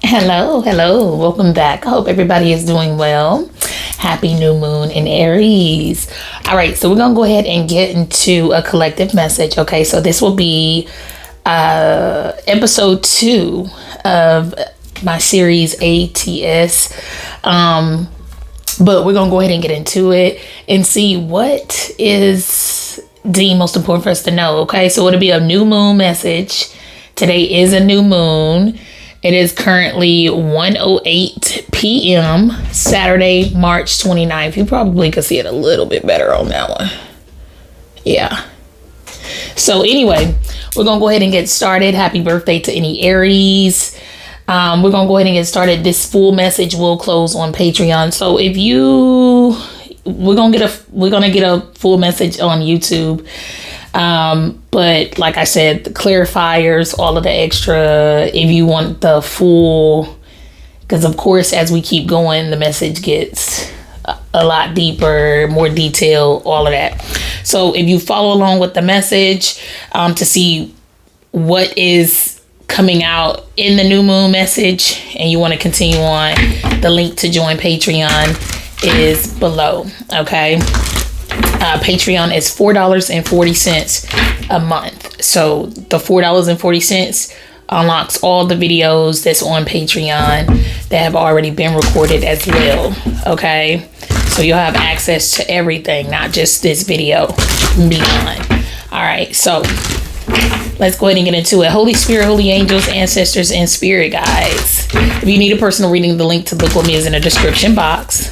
Hello, hello. Welcome back. I hope everybody is doing well. Happy new moon in Aries. All right, so we're going to go ahead and get into a collective message. Okay, so this will be episode 2 of my series ATS. But we're going to go ahead and get into it and see what is the most important for us to know. Okay, so it'll be a new moon message. Today is a new moon. It is currently 1:08 p.m. Saturday, March 29th. You probably could see it a little bit better on that one. Yeah. So anyway, we're going to go ahead and get started. Happy birthday to any Aries. We're going to go ahead and get started. This full message will close on Patreon. So if we're going to get a full message on YouTube. But like I said, the clarifiers, all of the extra, if you want the full, because of course, as we keep going, the message gets a lot deeper, more detailed, all of that. So if you follow along with the message, to see what is coming out in the new moon message, and you want to continue on, the link to join Patreon is below. Okay. Patreon is $4.40 a month. So the $4.40 unlocks all the videos that's on Patreon that have already been recorded as well. Okay, so you'll have access to everything, not just this video, beyond. All right, so let's go ahead and get into it. Holy Spirit, holy angels, ancestors, and spirit guides. If you need a personal reading, the link to book with me is in the description box.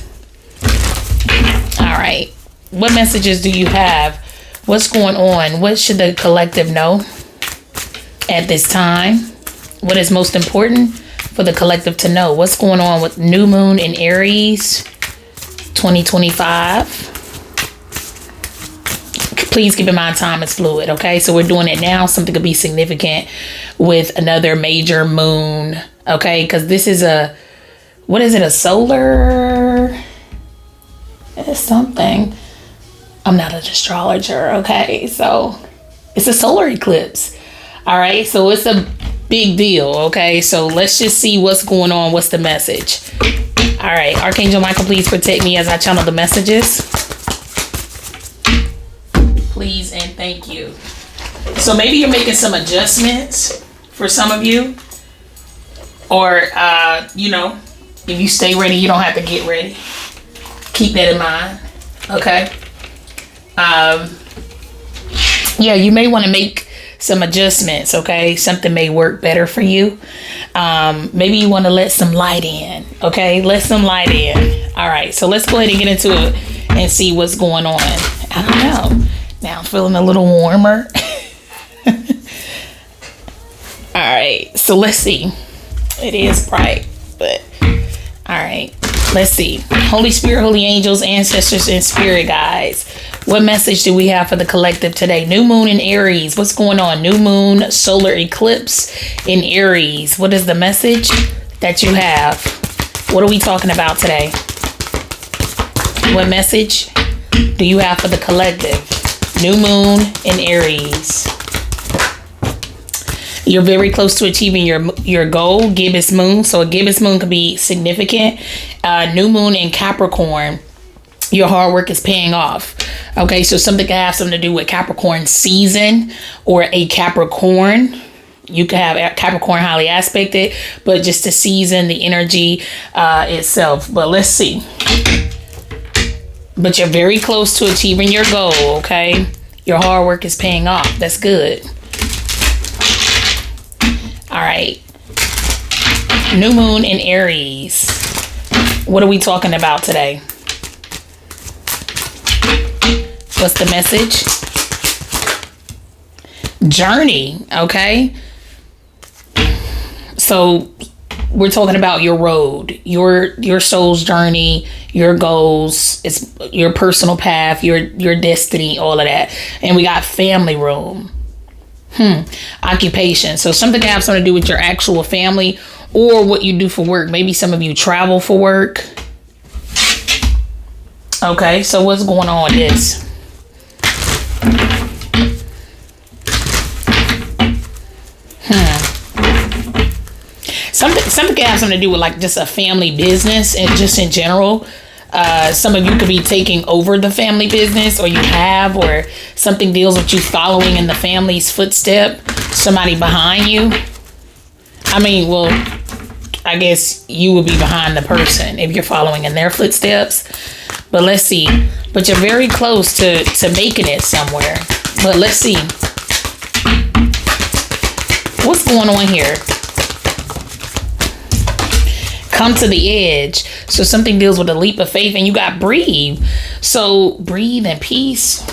All right. What messages do you have? What's going on? What should the collective know at this time? What is most important for the collective to know? What's going on with new moon in Aries 2025? Please keep in mind time is fluid, okay? So we're doing it now. Something could be significant with another major moon, okay? Because this is a solar? It's something. I'm not an astrologer, okay? So it's a solar eclipse, all right? So it's a big deal, okay? So let's just see what's going on. What's the message? All right, Archangel Michael, please protect me as I channel the messages. Please and thank you. So maybe you're making some adjustments for some of you. Or, if you stay ready, you don't have to get ready. Keep that in mind, okay? You may want to make some adjustments, okay? Something may work better for you. Maybe you want to let some light in, okay? Let some light in. All right, so let's go ahead and get into it and see what's going on. I don't know. Now I'm feeling a little warmer. All right, so let's see. It is bright, but all right. Let's see. Holy Spirit, holy angels, ancestors, and spirit guides. What message do we have for the collective today? New moon in Aries. What's going on? New moon, solar eclipse in Aries. What is the message that you have? What are we talking about today? What message do you have for the collective? New moon in Aries. You're very close to achieving your goal, gibbous moon. So a gibbous moon could be significant. New moon in Capricorn. Your hard work is paying off. Okay, so something can have something to do with Capricorn season or a Capricorn. You could have Capricorn highly aspected, but just the season, the energy itself. But let's see. But you're very close to achieving your goal, okay? Your hard work is paying off. That's good. All right. New moon in Aries. What are we talking about today? What's the message? Journey, okay? So we're talking about your road, your soul's journey, your goals, it's your personal path, your destiny, all of that. And we got family room. Occupation. So something can have something to do with your actual family or what you do for work. Maybe some of you travel for work. Okay, so what's going on with this? something can have something to do with like just a family business and just in general. Some of you could be taking over the family business, or you have, or something deals with you following in the family's footstep. Somebody behind you. I mean, well, I guess you would be behind the person if you're following in their footsteps. But let's see. But you're very close to making it somewhere. But let's see. What's going on here? Come to the edge. So something deals with a leap of faith, and you got breathe. So breathe and peace.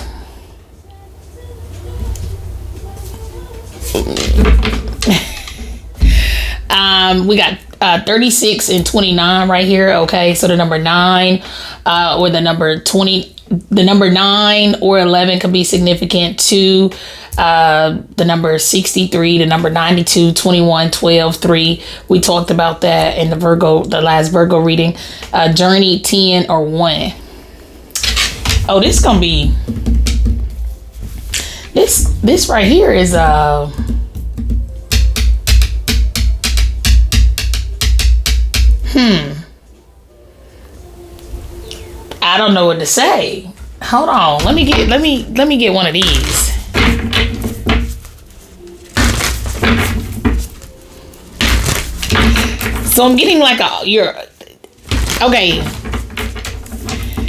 We got 36 and 29 right here. Okay, so the number 9 or the number 20, the number 9 or 11 could be significant too. The number 63, the number 92, 21, 12, 3. We talked about that in the last Virgo reading. Journey, 10 or 1. Oh, this gonna be this right here is I don't know what to say. Hold on. Let me get one of these. So I'm getting like okay.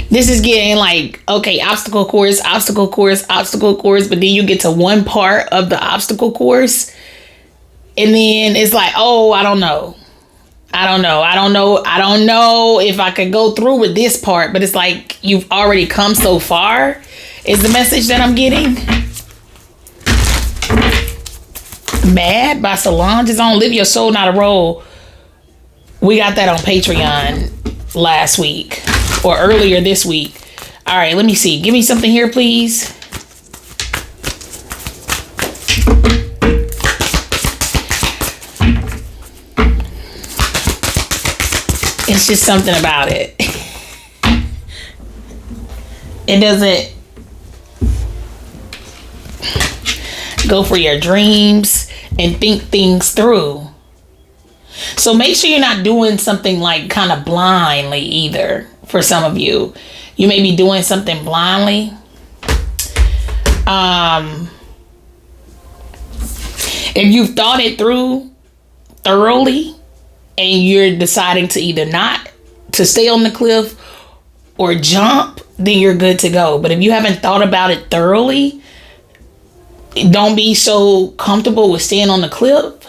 This is getting like, okay, obstacle course, but then you get to one part of the obstacle course and then it's like, oh, I don't know if I could go through with this part, but it's like you've already come so far is the message that I'm getting. Mad by Solange is on Live Your Soul, Not a Role. We got that on Patreon last week or earlier this week. All right, let me see. Give me something here, please. It's just something about it. It doesn't go for your dreams and think things through. So make sure you're not doing something like kind of blindly either. For some of you, you may be doing something blindly. If you've thought it through thoroughly and you're deciding to either not to stay on the cliff or jump, then you're good to go. But if you haven't thought about it thoroughly, don't be so comfortable with staying on the cliff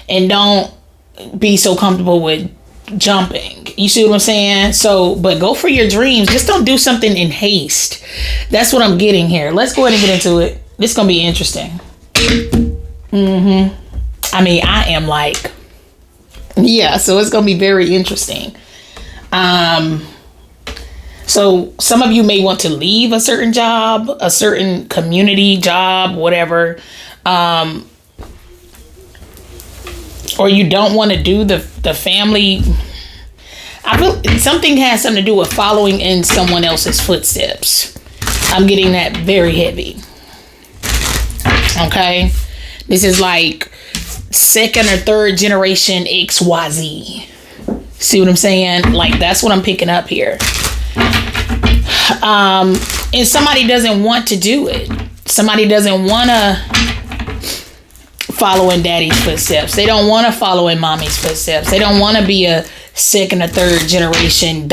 and don't be so comfortable with jumping. You see what I'm saying? So, but go for your dreams. Just don't do something in haste. That's what I'm getting here. Let's go ahead and get into it. This is going to be interesting. I mean, I am like, yeah, so it's going to be very interesting. So some of you may want to leave a certain job, a certain community job, whatever. Or you don't want to do the family. I feel something has something to do with following in someone else's footsteps. I'm getting that very heavy. Okay. This is like second or third generation XYZ. See what I'm saying? Like that's what I'm picking up here. And somebody doesn't want to do it. Somebody doesn't want to follow in daddy's footsteps. They don't want to follow in mommy's footsteps. They don't want to be a second or third generation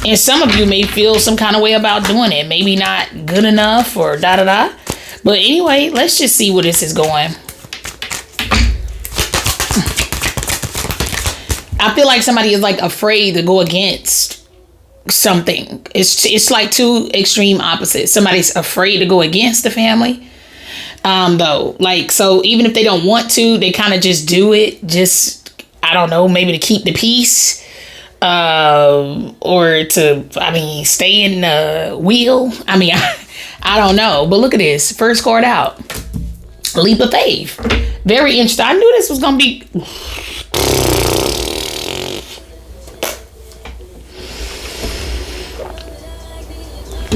And some of you may feel some kind of way about doing it. Maybe not good enough or But anyway, let's just see where this is going. I feel like somebody is like afraid to go against something. It's like two extreme opposites. Somebody's afraid to go against the family. Though, like, so even if they don't want to, they kind of just do it. Just, I don't know, maybe to keep the peace, or to, I mean, stay in the wheel. I mean, I don't know, but look at this first card out, leap of faith. Very interesting. I knew this was gonna be.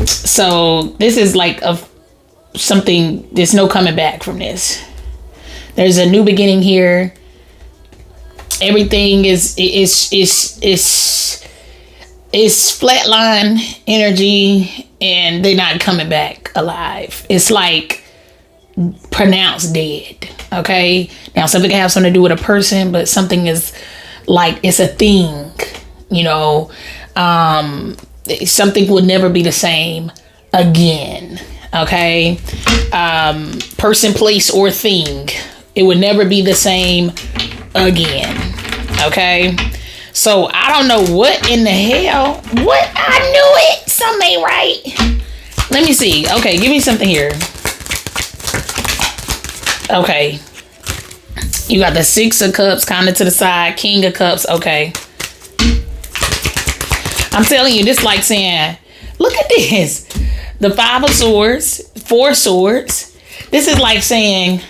So this is like something, there's no coming back from this. There's a new beginning here. Everything is flatline energy, and they're not coming back alive. It's like pronounced dead. Okay, now something can have something to do with a person, but something is like, it's a thing, you know. Something would never be the same again. Okay, person, place, or thing, it would never be the same again. Okay, so I don't know what in the hell. What? I knew it. Something ain't right. Let me see. Okay, give me something here. Okay, you got the Six of Cups kind of to the side, King of Cups. Okay, I'm telling you, this like saying, look at this. The Five of Swords, Four Swords. This is like saying,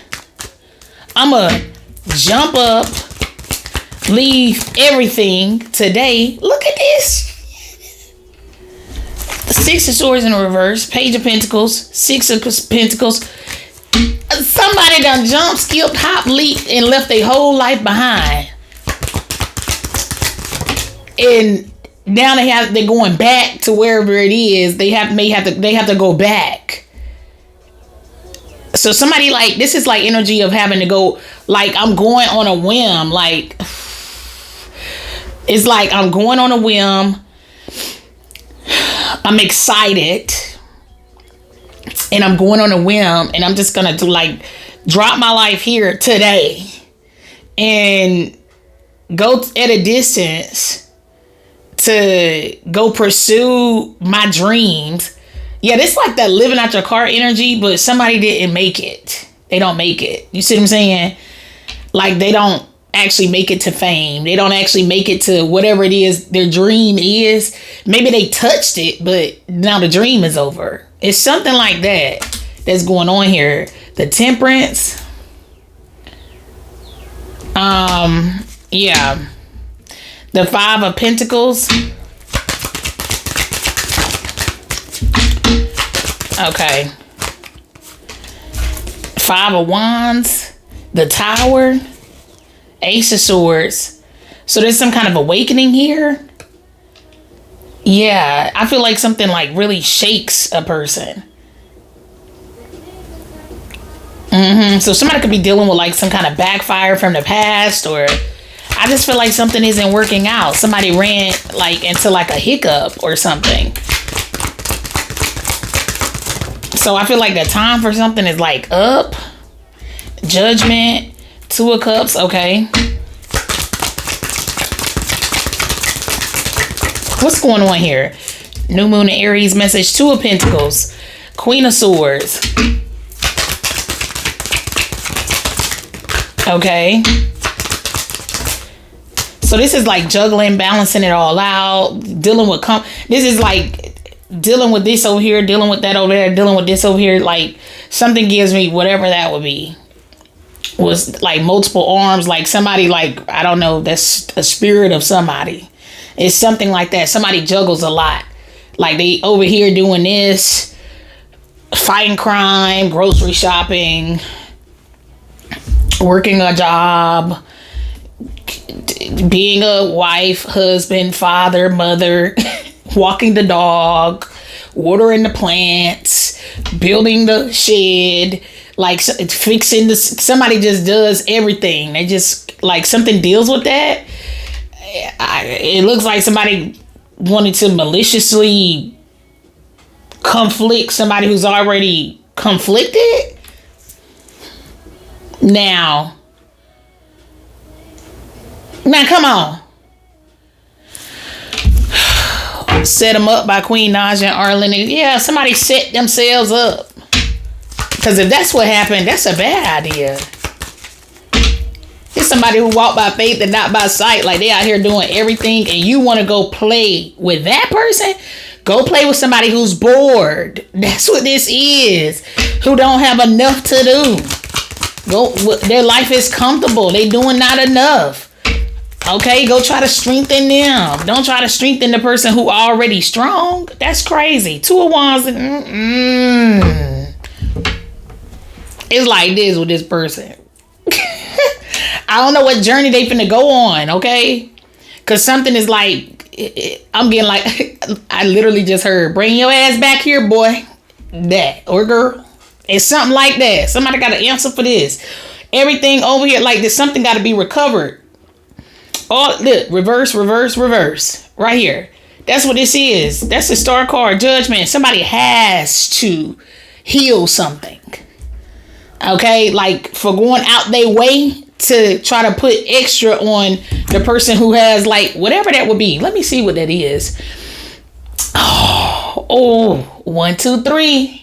I'm going to jump up, leave everything today. Look at this. The Six of Swords in reverse, Page of Pentacles, Six of Pentacles. Somebody done jumped, skipped, hopped, leaped, and left their whole life behind. And now they're going back to wherever it is. They have to go back. So somebody, like, this is like energy of having to go, like, I'm going on a whim. Like, it's like I'm going on a whim. I'm excited. And I'm going on a whim, and I'm just gonna drop my life here today and go at a distance to go pursue my dreams. Yeah, this like that living out your car energy, but somebody didn't make it. They don't make it. You see what I'm saying? Like, they don't actually make it to fame. They don't actually make it to whatever it is their dream is. Maybe they touched it, but now the dream is over. It's something like that that's going on here. The Temperance. Yeah. The Five of Pentacles. Okay. Five of Wands. The Tower. Ace of Swords. So there's some kind of awakening here. Yeah, I feel like something like really shakes a person. So somebody could be dealing with like some kind of backfire from the past, or I just feel like something isn't working out. Somebody ran like into like a hiccup or something. So I feel like the time for something is like up. Judgment. Two of Cups. Okay. What's going on here? New Moon and Aries message. Two of Pentacles. Queen of Swords. Okay. So this is like juggling, balancing it all out, dealing with this is like dealing with this over here, dealing with that over there, dealing with this over here. Like, something gives me whatever that would be. Was like multiple arms, like somebody, like, I don't know, that's a spirit of somebody. It's something like that. Somebody juggles a lot. Like, they over here doing this, fighting crime, grocery shopping, working a job, being a wife, husband, father, mother, walking the dog, watering the plants, building the shed, like fixing somebody just does everything. They just, like, something deals with that. It looks like somebody wanted to maliciously conflict somebody who's already conflicted. Now, come on. Set them up by Queen Naja and Arlen. Yeah, somebody set themselves up. Because if that's what happened, that's a bad idea. It's somebody who walked by faith and not by sight. Like, they out here doing everything, and you want to go play with that person? Go play with somebody who's bored. That's what this is. Who don't have enough to do. Their life is comfortable. They doing not enough. Okay, go try to strengthen them. Don't try to strengthen the person who already strong. That's crazy. Two of Wands. It's like this with this person. I don't know what journey they finna go on, okay? Because something is like, I'm getting like, I literally just heard, bring your ass back here, boy. That, or girl. It's something like that. Somebody got an answer for this. Everything over here, like this, something got to be recovered. All, look, reverse, reverse, reverse. Right here. That's what this is. That's the star card, judgment. Somebody has to heal something. Okay? Like, for going out their way to try to put extra on the person who has, like, whatever that would be. Let me see what that is. Oh, 1, 2, 3.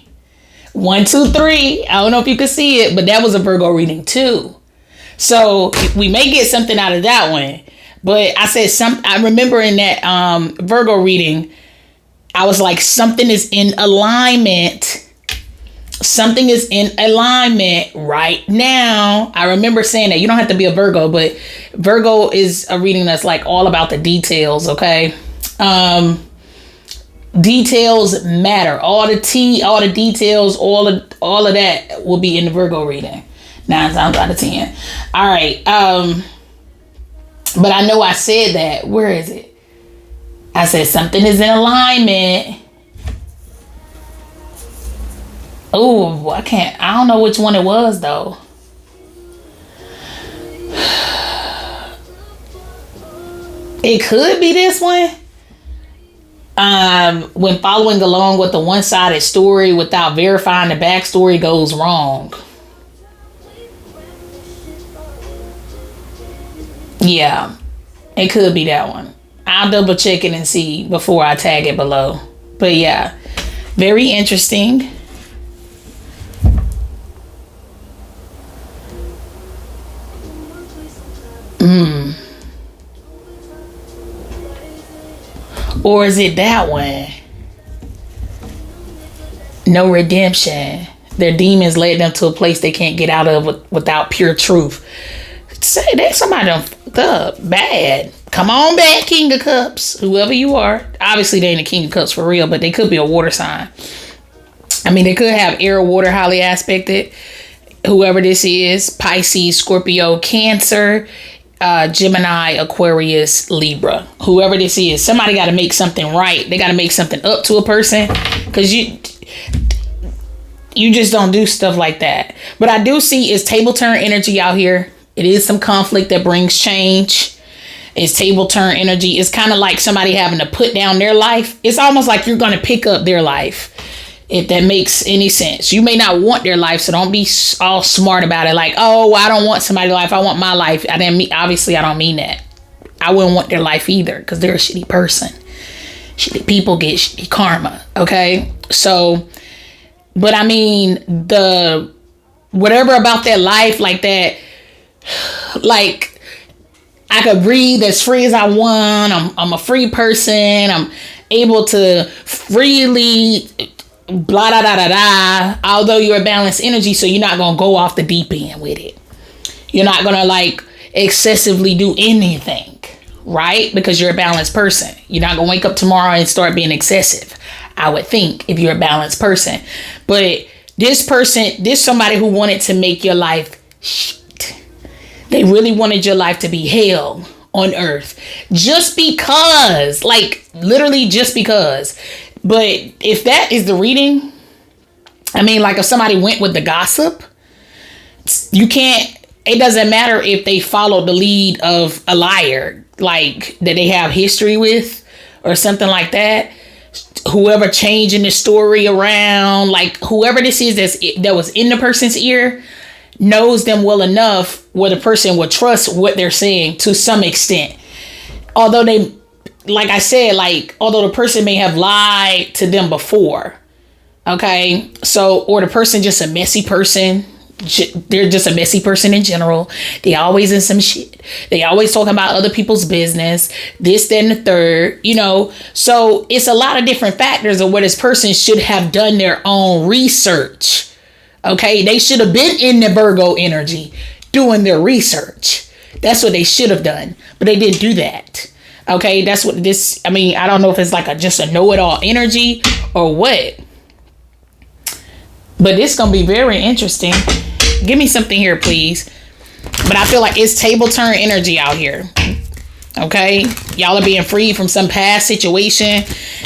1, 2, 3. I don't know if you can see it, but that was a Virgo reading too. So we may get something out of that one. But I said I remember in that Virgo reading, I was like, something is in alignment. Something is in alignment right now. I remember saying that. You don't have to be a Virgo, but Virgo is a reading that's like all about the details, okay? Details matter. All the tea, all the details, all of that will be in the Virgo reading. 9 times out of 10. All right. But I know I said that. Where is it? I said something is in alignment. Oh, I don't know which one it was though. It could be this one. When following along with the one-sided story without verifying the backstory goes wrong. Yeah, it could be that one. I'll double check it and see before I tag it below. But yeah, very interesting. Or is it that one? No redemption. Their demons led them to a place they can't get out of without pure truth. Say that somebody done fucked up bad. Come on back, King of Cups. Whoever you are. Obviously, they ain't a King of Cups for real, but they could be a water sign. I mean, they could have air or water highly aspected. Whoever this is. Pisces, Scorpio, Cancer, Gemini, Aquarius, Libra. Whoever this is. Somebody got to make something right. They got to make something up to a person. Because you just don't do stuff like that. But I do see is table turn energy out here. It is some conflict that brings change. It's table turn energy. It's kind of like somebody having to put down their life. It's almost like you're going to pick up their life. If that makes any sense. You may not want their life, so don't be all smart about it. Like, oh, I don't want somebody's life. I want my life. Obviously, I don't mean that. I wouldn't want their life either because they're a shitty person. Shitty people get shitty karma. Okay? So, but I mean, whatever about their life like that, like I could breathe as free as I want. I'm a free person. I'm able to freely blah da da da da. Although you're a balanced energy, so you're not gonna go off the deep end with it. You're not gonna like excessively do anything, right? Because you're a balanced person. You're not gonna wake up tomorrow and start being excessive. I would think if you're a balanced person, but this somebody who wanted to make your life shit. They really wanted your life to be hell on earth. Just because. Like, literally just because. But if that is the reading, I mean, like if somebody went with the gossip, it doesn't matter if they followed the lead of a liar, like that they have history with or something like that. Whoever changing the story around, like whoever this is that was in the person's ear, knows them well enough where the person will trust what they're saying to some extent. Although like I said, although the person may have lied to them before. Okay. So, or the person just a messy person. They're just a messy person in general. They always in some shit. They always talking about other people's business. This, that, and the third, So it's a lot of different factors of where this person should have done their own research. Okay, they should have been in the Virgo energy doing their research. That's what they should have done, but they didn't do that. Okay, that's what I don't know if it's like just a know-it-all energy or what. But it's going to be very interesting. Give me something here, please. But I feel like it's table turn energy out here. Okay? Y'all are being freed from some past situation,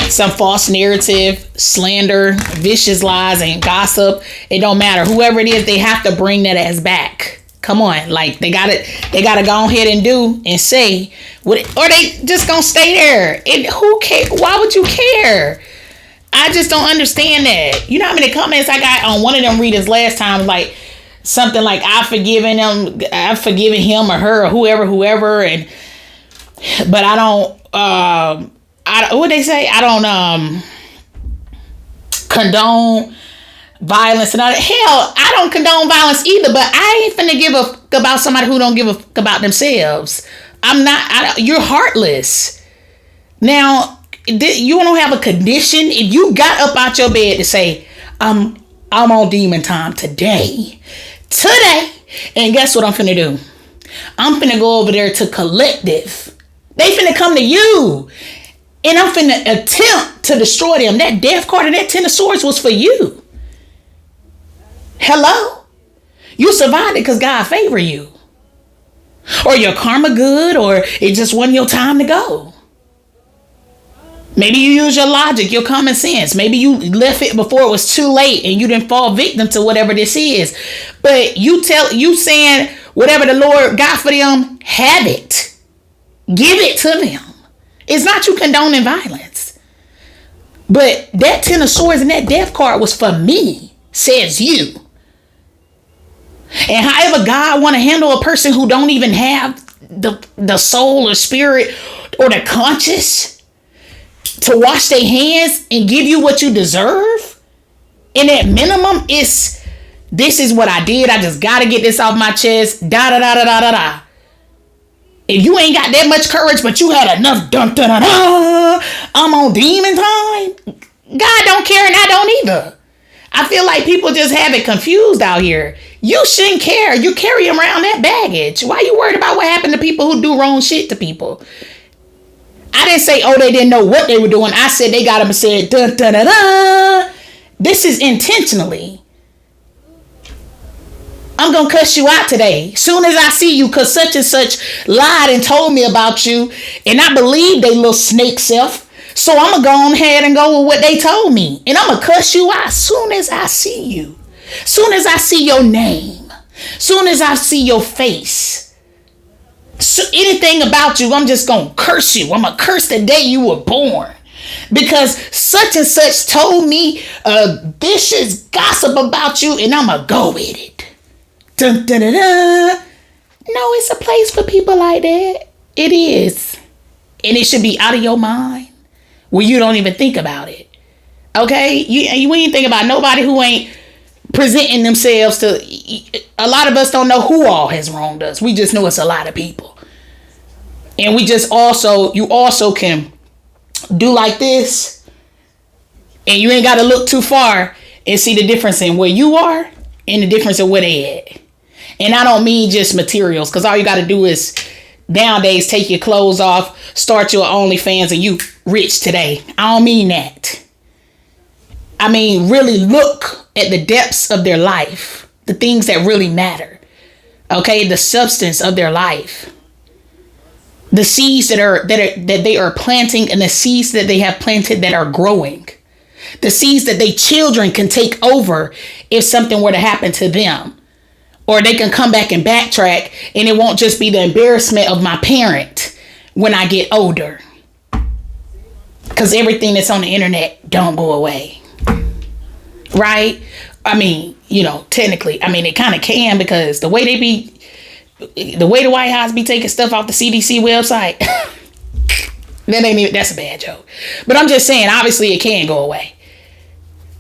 some false narrative, slander, vicious lies, and gossip. It don't matter. Whoever it is, they have to bring that ass back. Come on. Like, they gotta go ahead and do and say what, or they just gonna stay there. And who cares? Why would you care? I just don't understand that. You know how many comments I got on one of them readings last time, like something like I've forgiven him or her or whoever, and but I don't what they say? I don't condone violence and all that. Hell, I don't condone violence either, but I ain't finna give a fuck about somebody who don't give a fuck about themselves. You're heartless. Now, you don't have a condition. If you got up out your bed to say, I'm on demon time today, and guess what I'm finna do? I'm finna go over there to collective. They finna come to you, and I'm finna attempt to destroy them. That death card and that 10 of swords was for you. Hello? You survived it because God favored you. Or your karma good, or it just wasn't your time to go. Maybe you use your logic, your common sense. Maybe you left it before it was too late and you didn't fall victim to whatever this is. But you saying whatever the Lord got for them, have it. Give it to them. It's not you condoning violence. But that 10 of swords and that death card was for me, says you. And however God want to handle a person who don't even have the soul or spirit or the conscience to wash their hands and give you what you deserve, and at minimum, this is what I did. I just got to get this off my chest. Da. If you ain't got that much courage, but you had enough, I'm on demon time. God don't care, and I don't either. I feel like people just have it confused out here. You shouldn't care. You carry around that baggage. Why you worried about what happened to people who do wrong shit to people? I didn't say, they didn't know what they were doing. I said they got them and said, This is intentionally. I'm going to cuss you out today. Soon as I see you, because such and such lied and told me about you, and I believe they little snake self. So I'm going to go on ahead and go with what they told me. And I'm going to cuss you out soon as I see you. Soon as I see your name. Soon as I see your face. So anything about you, I'm just going to curse you. I'm going to curse the day you were born. Because such and such told me vicious gossip about you, and I'm going to go with it. Dun, dun, dun, dun. No, it's a place for people like that. It is. And it should be out of your mind where you don't even think about it. Okay? You ain't think about nobody who ain't presenting themselves to. A lot of us don't know who all has wronged us. We just know it's a lot of people. And we just you also can do like this, and you ain't got to look too far and see the difference in where you are and the difference in where they at. And I don't mean just materials, because all you got to do is nowadays take your clothes off, start your OnlyFans, and you rich today. I don't mean that. I mean really look at the depths of their life, the things that really matter. Okay, the substance of their life, the seeds that they are planting, and the seeds that they have planted that are growing, the seeds that their children can take over if something were to happen to them. Or they can come back and backtrack, and it won't just be the embarrassment of my parent when I get older. Because everything that's on the internet don't go away. Right? I mean, technically, it kind of can, because the way the White House be taking stuff off the CDC website, that's a bad joke. But I'm just saying, obviously it can go away.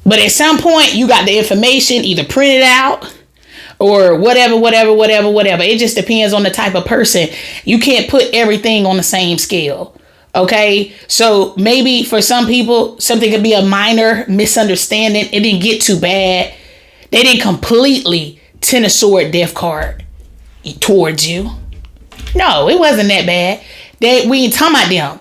But at some point, you got the information either printed out or whatever. It just depends on the type of person. You can't put everything on the same scale. Okay? So maybe for some people, something could be a minor misunderstanding. It didn't get too bad. They didn't completely 10 of sword death card towards you. No, it wasn't that bad. We ain't talking about them.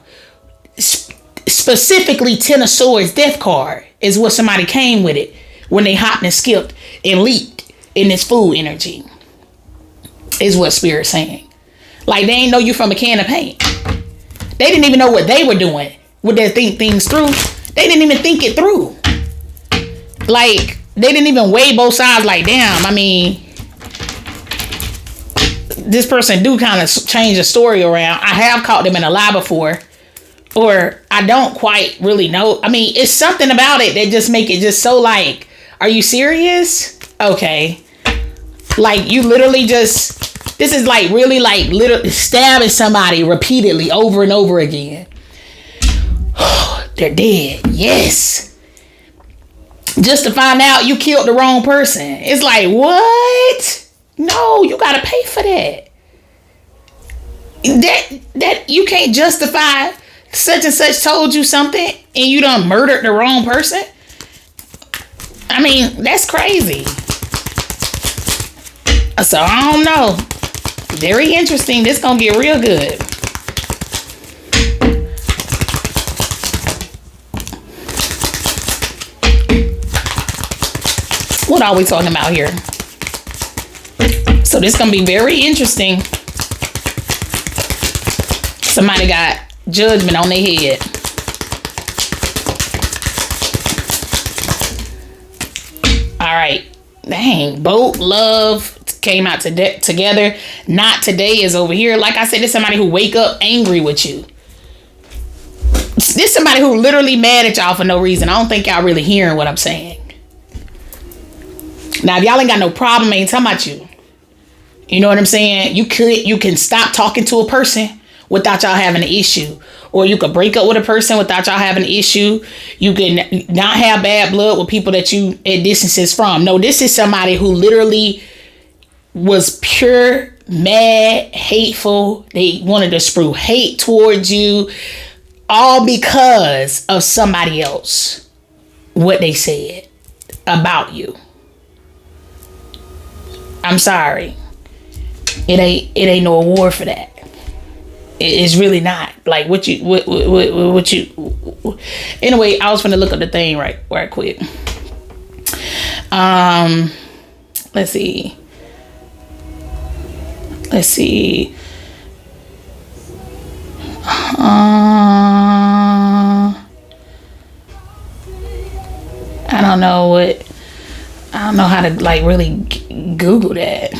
Specifically 10 of swords death card is what somebody came with it when they hopped and skipped and leaped in this food energy. is what Spirit's saying. Like, they ain't know you from a can of paint. They didn't even know what they were doing. Would they think things through? They didn't even think it through. Like, they didn't even weigh both sides. Like, damn, I mean, this person do kind of change the story around. I have caught them in a lie before. Or I don't quite really know. I mean, it's something about it that just make it just so like, are you serious? Okay. Like, you literally just, this is like really like literally stabbing somebody repeatedly over and over again. They're dead. Yes. Just to find out you killed the wrong person. It's like, what? No, you got to pay for that. That you can't justify such and such told you something and you done murdered the wrong person. I mean, that's crazy. So I don't know. Very interesting. This gonna get real good. What are we talking about here? So this gonna be very interesting. Somebody got judgment on their head. All right. Dang. Boat, love came out together. Not today is over here. Like I said, this somebody who wake up angry with you. This somebody who literally mad at y'all for no reason. I don't think y'all really hearing what I'm saying. Now, if y'all ain't got no problem, I ain't talking about you. You know what I'm saying? You can stop talking to a person without y'all having an issue. Or you could break up with a person without y'all having an issue. You can not have bad blood with people that you at distances from. No, this is somebody who literally was pure, mad, hateful. They wanted to spew hate towards you. All because of somebody else. What they said about you. I'm sorry. It ain't no award for that. It's really not. Like, what you anyway, I was gonna look up the thing right quick. Let's see. I don't know how to like really Google that.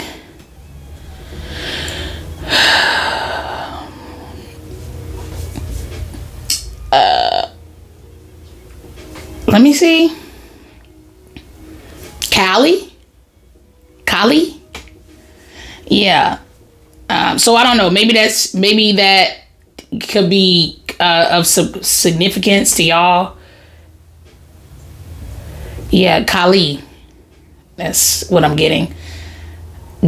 Let me see. Kali? Yeah. So I don't know. Maybe that could be of some significance to y'all. Yeah, Kali. That's what I'm getting.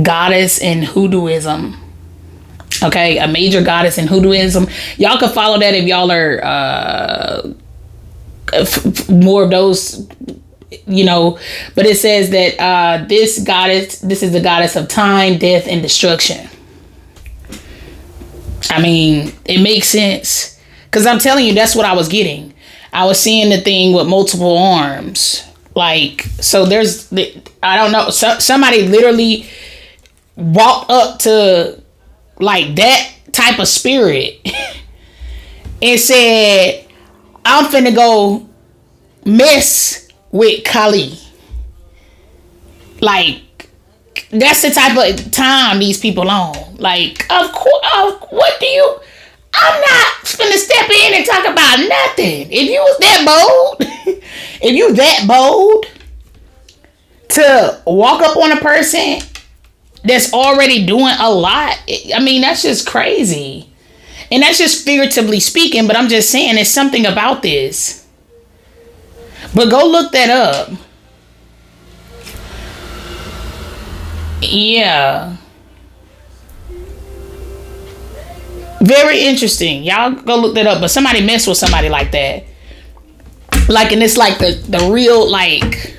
Goddess in Hoodooism. Okay, a major goddess in Hoodooism. Y'all can follow that if y'all are more of those, you know. But it says that this is the goddess of time, death, and destruction. I mean, it makes sense. Because I'm telling you, that's what I was getting. I was seeing the thing with multiple arms. Like, so there's, I don't know, somebody literally walked up to like that type of spirit and said, I'm finna go mess with Kali. Like, that's the type of time these people on. Like, of course, what do you, I'm not finna step in and talk about nothing. If you was that bold, if you that bold to walk up on a person that's already doing a lot, I mean, that's just crazy. And that's just figuratively speaking, but I'm just saying there's something about this. But go look that up. Yeah. Very interesting. Y'all go look that up. But somebody messed with somebody like that. Like, and it's like the real, like,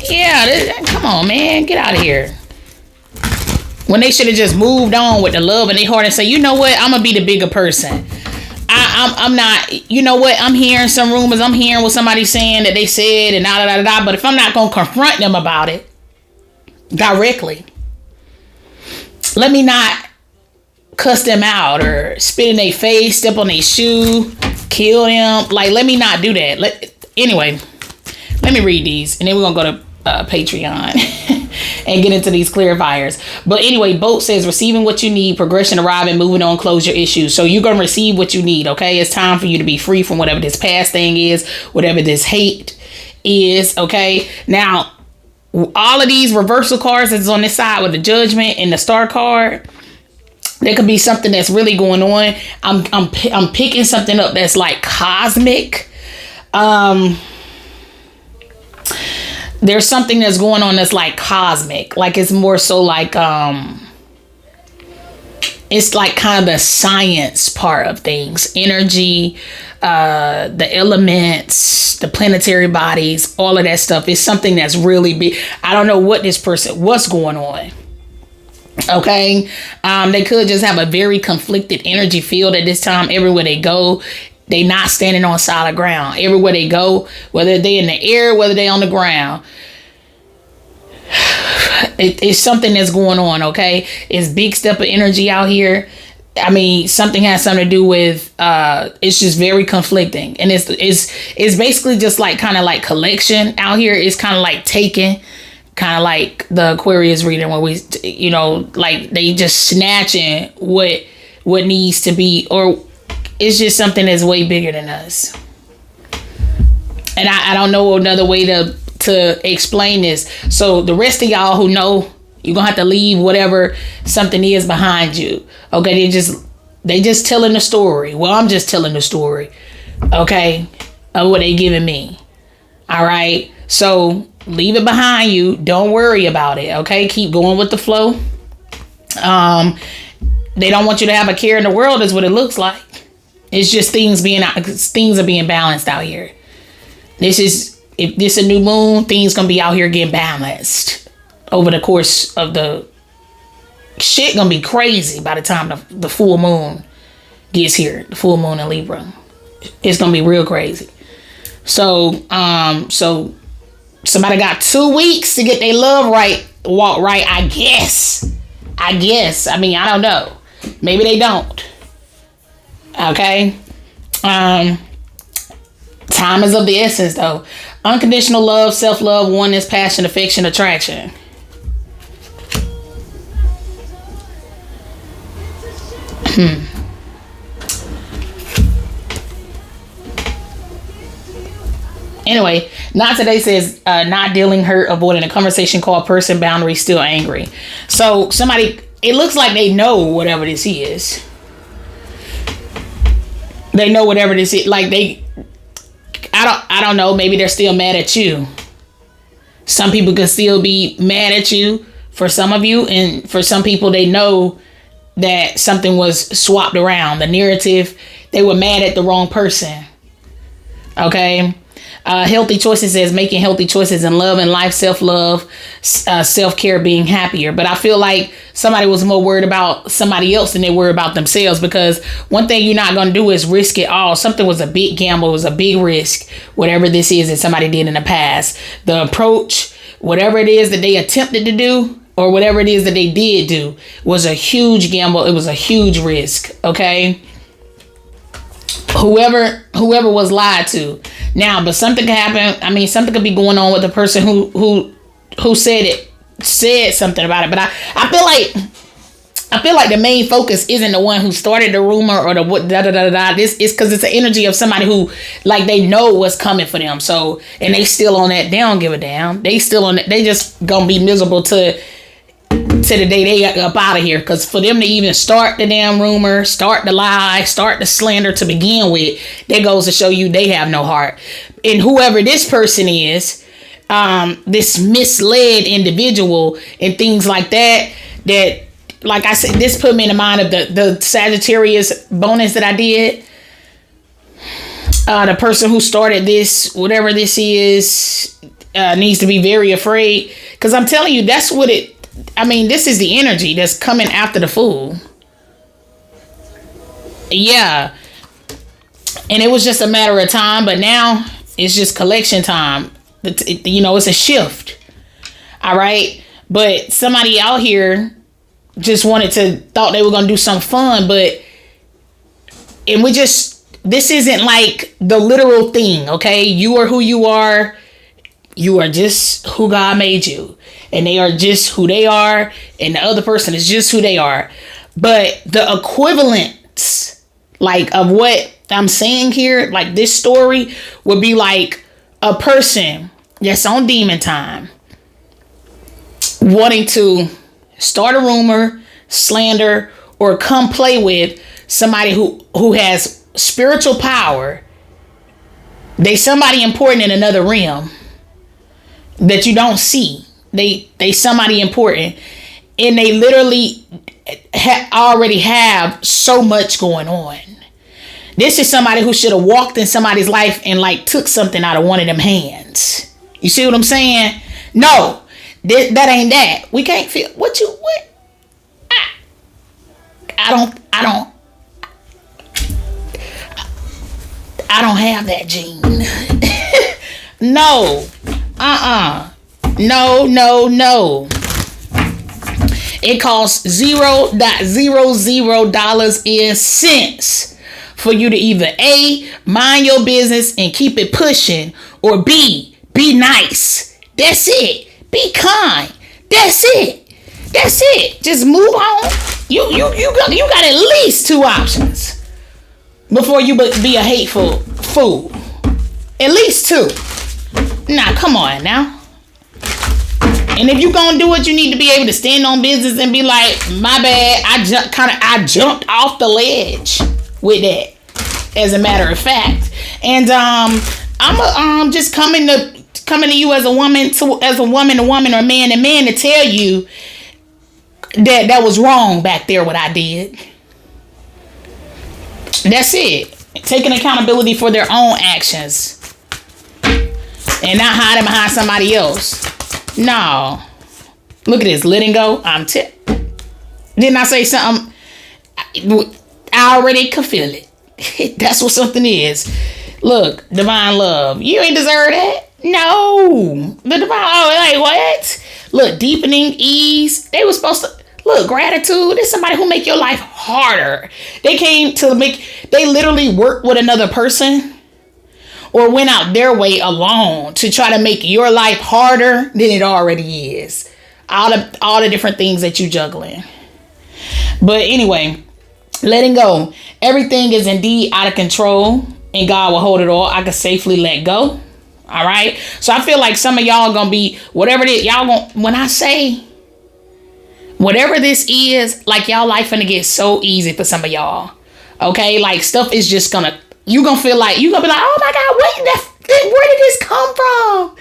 yeah, come on, man. Get out of here. When they should have just moved on with the love in their heart and say, you know what? I'm going to be the bigger person. I'm not, you know what? I'm hearing some rumors. I'm hearing what somebody's saying that they said and da. But if I'm not going to confront them about it directly, let me not cuss them out or spit in their face, step on their shoe, kill them. Like, let me not do that. Anyway, let me read these, and then we're gonna go to Patreon and get into these clarifiers. But anyway, Boat says receiving what you need, progression, arriving, moving on, close your issues. So you're gonna receive what you need. Okay, it's time for you to be free from whatever this past thing is, whatever this hate is. Okay, now all of these reversal cards that's on this side with the Judgment and the Star card, there could be something that's really going on. I'm picking something up that's like cosmic. There's something that's going on that's like cosmic. Like it's more so like it's like kind of the science part of things. Energy, the elements, the planetary bodies, all of that stuff is something that's really big. I don't know what's going on. Okay. They could just have a very conflicted energy field at this time. Everywhere they go, they not standing on solid ground. Everywhere they go, whether they in the air, whether they on the ground, it's something that's going on. Okay. It's big step of energy out here. I mean, something has something to do with, it's just very conflicting. And it's basically just like kind of like collection out here. It's kind of like taking, kind of like the Aquarius reading where we, like they just snatching what needs to be, or it's just something that's way bigger than us. And I don't know another way to explain this. So the rest of y'all who know, you're gonna have to leave whatever something is behind you. Okay, they just telling the story. Well, I'm just telling the story, okay, of what they giving me. All right, so leave it behind you. Don't worry about it. Okay, keep going with the flow. They don't want you to have a care in the world, is what it looks like. It's just things are being balanced out here. If this is a new moon, things gonna be out here getting balanced over the course of the shit. Gonna be crazy by the time the full moon gets here. The full moon in Libra, it's gonna be real crazy. So somebody got 2 weeks to get their love right, walk right. I guess. I mean, I don't know. Maybe they don't. Okay. Time is of the essence, though. Unconditional love, self-love, oneness, passion, affection, attraction. Anyway, not today says not dealing, hurt, avoiding a conversation, called person, boundary, still angry. So somebody, it looks like they know whatever this is. They know whatever this is. Like I don't know. Maybe they're still mad at you. Some people could still be mad at you for some of you. And for some people, they know that something was swapped around. The narrative, they were mad at the wrong person. Okay. Healthy choices says making healthy choices in love and life, self-love, self-care, being happier. But I feel like somebody was more worried about somebody else than they were about themselves, because one thing you're not going to do is risk it all. Something was a big gamble. It was a big risk, whatever this is that somebody did in the past. The approach, whatever it is that they attempted to do, or whatever it is that they did do, was a huge gamble. It was a huge risk. Okay. Whoever was lied to. Now, but something can happen. I mean, something could be going on with the person who said something about it. But I feel like the main focus isn't the one who started the rumor or the what This is because it's the energy of somebody who, like, they know what's coming for them. So, and they still on that. They don't give a damn. They still on that. They just gonna be miserable to the day they got up out of here. Because for them to even start the damn rumor, start the lie, start the slander to begin with, that goes to show you they have no heart. And whoever this person is, this misled individual and things like that, like I said, this put me in the mind of the Sagittarius bonus that I did. The person who started this, whatever this is, needs to be very afraid. Because I'm telling you, that's what this is the energy that's coming after the fool. Yeah. And it was just a matter of time, but now it's just collection time. It's a shift. All right. But somebody out here just thought they were going to do something fun, this isn't like the literal thing, okay? You are who you are. You are just who God made you. And they are just who they are. And the other person is just who they are. But the equivalence, like, of what I'm saying here, like this story would be like a person that's on demon time wanting to start a rumor, slander, or come play with somebody who has spiritual power. They somebody important in another realm that you don't see. They somebody important, and they literally already have so much going on. This is somebody who should have walked in somebody's life and like took something out of one of them hands. You see what I'm saying? No, that ain't that. We can't feel what. I don't have that gene. No. No. It costs $0.00 in cents for you to either A, mind your business and keep it pushing, or B, be nice. That's it. Be kind. That's it. Just move on. You got at least 2 options before you be a hateful fool. At least 2. Now, come on now. And if you gonna do it, you need to be able to stand on business and be like, my bad, I jumped off the ledge with that, as a matter of fact. And I'm just coming to you as a woman, or man to tell you that was wrong back there, what I did. That's it. Taking accountability for their own actions and not hiding behind somebody else. No. Look at this. Letting go. Didn't I say something? I already could feel it. That's what something is. Look, divine love. You ain't deserve that. No. The divine love, like what? Look, deepening ease. They were supposed to. Look, gratitude is somebody who make your life harder. They literally worked with another person or went out their way alone to try to make your life harder than it already is. All the different things that you juggling. But anyway, letting go. Everything is indeed out of control and God will hold it all. I can safely let go. All right. So I feel like some of y'all gonna be whatever it is. When I say whatever this is, like y'all life gonna get so easy for some of y'all. Okay. Like stuff is just you gonna be like, oh my God, where did this come from?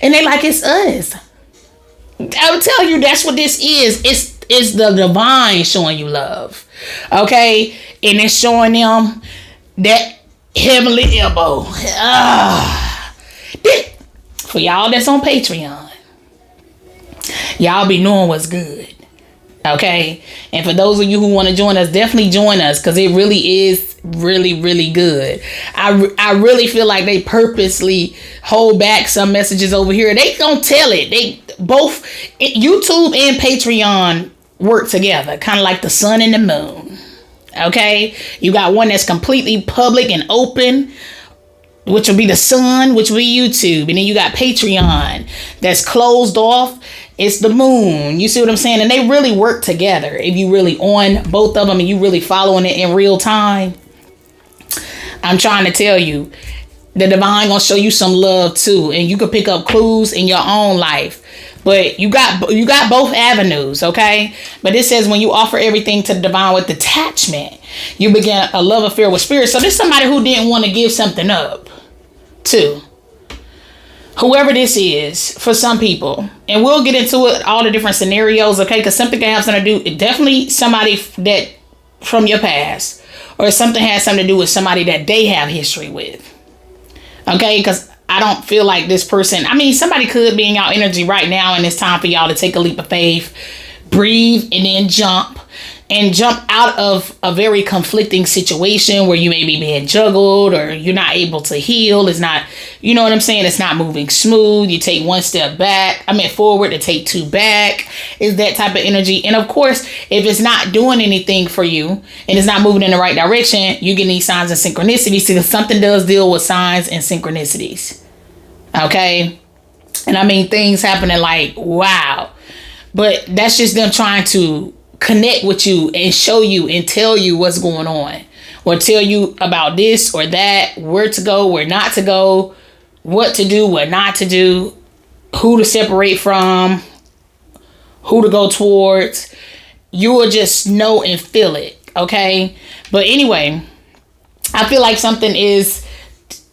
And they like, it's us. I'll tell you, that's what this is. It's the divine showing you love. Okay. And it's showing them that heavenly elbow. For y'all that's on Patreon, y'all be knowing what's good. Okay. And for those of you who want to join us, definitely join us, because it really is really, really good. I really feel like they purposely hold back some messages over here. They gonna tell it. They both, YouTube and Patreon work together, kind of like the sun and the moon. Okay. You got one that's completely public and open, which will be the sun, which will be YouTube. And then you got Patreon that's closed off. It's the moon. You see what I'm saying? And they really work together. If you really on both of them and you really following it in real time, I'm trying to tell you, the divine gonna show you some love too. And you can pick up clues in your own life. But you got both avenues, okay? But it says when you offer everything to the divine with detachment, you begin a love affair with spirit. So there's somebody who didn't want to give something up too. Whoever this is, for some people. And we'll get into it, all the different scenarios, okay? Because something can have something to do, definitely somebody that from your past. Or something has something to do with somebody that they have history with. Okay? Because I don't feel like this person, somebody could be in y'all energy right now, and it's time for y'all to take a leap of faith, breathe, and then jump and jump out of a very conflicting situation where you may be being juggled or you're not able to heal. It's not, you know what I'm saying? It's not moving smooth. You take one step back. Forward to take two back. Is that type of energy. And of course, if it's not doing anything for you and it's not moving in the right direction, you get these signs and synchronicities, because something does deal with signs and synchronicities. Okay. And things happening like, wow. But that's just them trying to connect with you and show you and tell you what's going on, or tell you about this or that, where to go, where not to go, what to do, what not to do, who to separate from, who to go towards. You will just know and feel it. Okay. But anyway, I feel like something is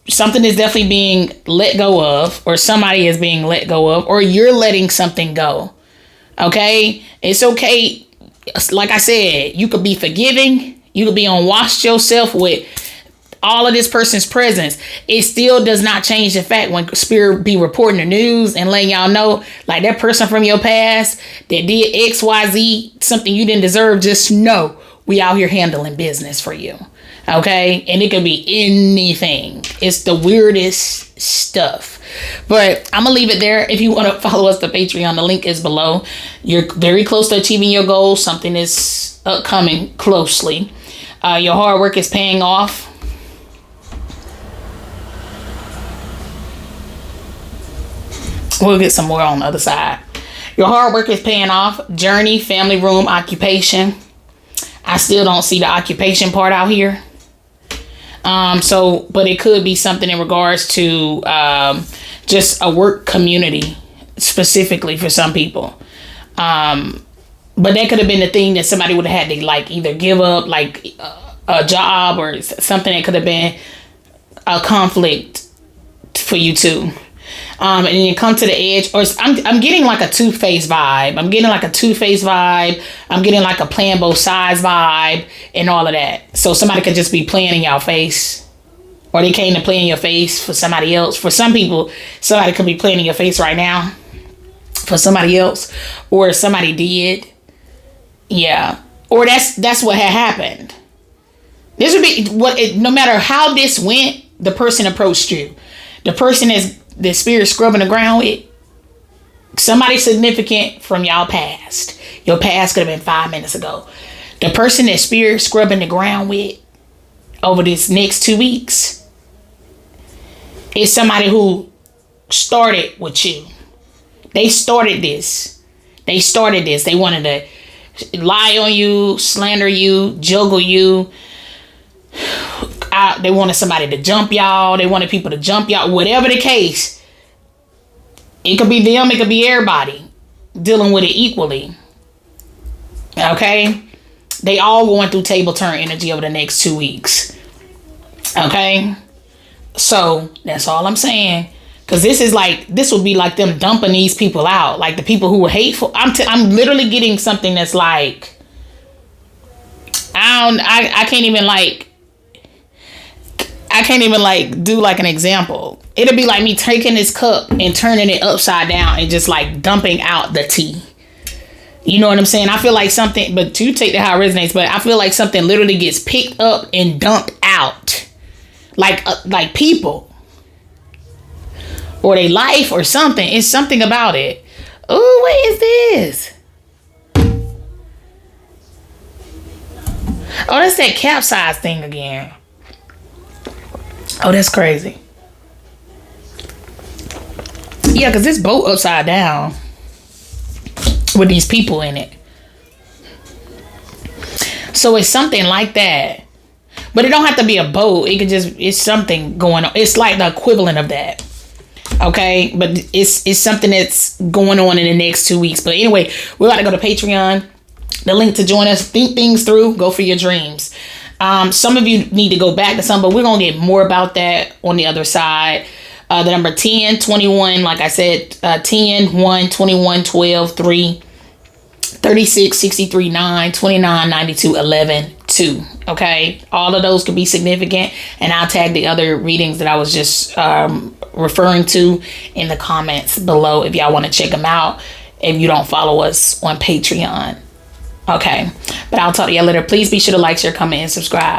definitely being let go of, or somebody is being let go of, or you're letting something go. Okay. It's okay. Like I said, you could be forgiving. You could be unwashed yourself with all of this person's presence. It still does not change the fact when spirit be reporting the news and letting y'all know, like, that person from your past that did XYZ, something you didn't deserve, just know we out here handling business for you. Okay. And it could be anything. It's the weirdest stuff. But I'm going to leave it there. If you want to follow us to Patreon, the link is below. You're very close to achieving your goals. Something is coming closely. Your hard work is paying off. We'll get some more on the other side. Your hard work is paying off. Journey, family, room, occupation. I still don't see the occupation part out here. But it could be something in regards to just a work community specifically for some people. But that could have been the thing that somebody would have had to like either give up, like a job or something that could have been a conflict for you too. And then you come to the edge, or I'm getting like a two-faced vibe. I'm getting like a playing both sides vibe and all of that. So somebody could just be playing in your face, or they came to play in your face for somebody else. For some people, somebody could be playing in your face right now for somebody else, or somebody did. Yeah. Or that's what had happened. This would be no matter how this went, the person approached you. The person is the spirit scrubbing the ground with, somebody significant from y'all past. Your past could have been 5 minutes ago. The person that spirit scrubbing the ground with over this next 2 weeks is somebody who started with you. They started this. They wanted to lie on you, slander you, juggle you. They wanted somebody to jump y'all. They wanted people to jump y'all. Whatever the case, it could be them. It could be everybody dealing with it equally. Okay? They all going through table turn energy over the next 2 weeks. Okay? So that's all I'm saying. Because this would be like them dumping these people out. Like the people who were hateful. I'm literally getting something that's like, I can't even do like an example. It'll be like me taking this cup and turning it upside down and just like dumping out the tea. You know what I'm saying? I feel like something, but you take that how it resonates, but I feel like something literally gets picked up and dumped out. Like people. Or their life or something. It's something about it. Oh, what is this? Oh, that's that capsize thing again. Oh, that's crazy. Yeah, because this boat upside down with these people in it. So it's something like that. But it don't have to be a boat. It could just, it's something going on. It's like the equivalent of that. Okay, but it's something that's going on in the next 2 weeks. But anyway, we're about to go to Patreon. The link to join us. Think things through. Go for your dreams. Some of you need to go back to some, but we're going to get more about that on the other side. The number 10, 21, like I said, 10, 1, 21, 12, 3, 36, 63, 9, 29, 92, 11, 2. Okay, all of those could be significant, and I'll tag the other readings that I was just referring to in the comments below if y'all want to check them out if you don't follow us on Patreon. Okay. But I'll talk to y'all later. Please be sure to like, share, comment, and subscribe.